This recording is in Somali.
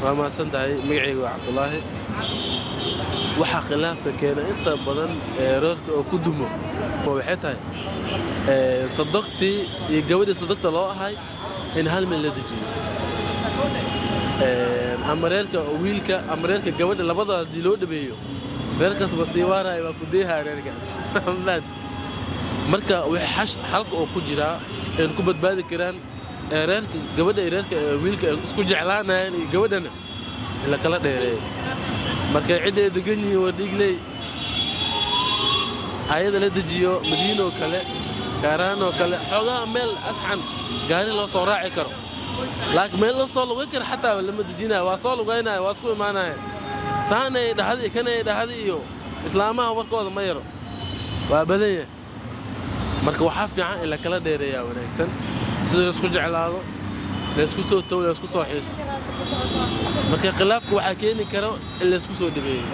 وما سنتهي مقعي وعبد الله waxa khilaafka keenay inta badan reerka oo ku dumo waxay tahay sadaqtii iyo gabadhii sadaqta loo ahay in hal meel la dejiyo amareerka wiilka amareerka gabadha labada hadii loo dhabeeyo reerkaas basiiwaanay waa ku deehaa reerkaas marka wax xalka oo ku jira in ku badbaadi karaan reerka gabadha reerka wiilka isku jeclaanayaan iyo gabadhana ila kala dheereeyo marka cid ay degan yihiin waa dhigley hay'ad la dejiyo madiino kale gaarano kale xogaa meel asxan gaari loo soo raaci karo laakiin meel la soo lugeyn karo xataa lama dejinaa waa soo lugeynaa waa isku imaanayaan saanay dhaxdii kanay dhaxdii iyo islaamaha warkooda ma yaro waa badanya marka waxa fiican in la kala dheereeyaa wanaagsan sida isku jeclaado la isku soo taw la isku soo xiis marka khilaafku waxa keeni karo in la isku soo dhabeeyo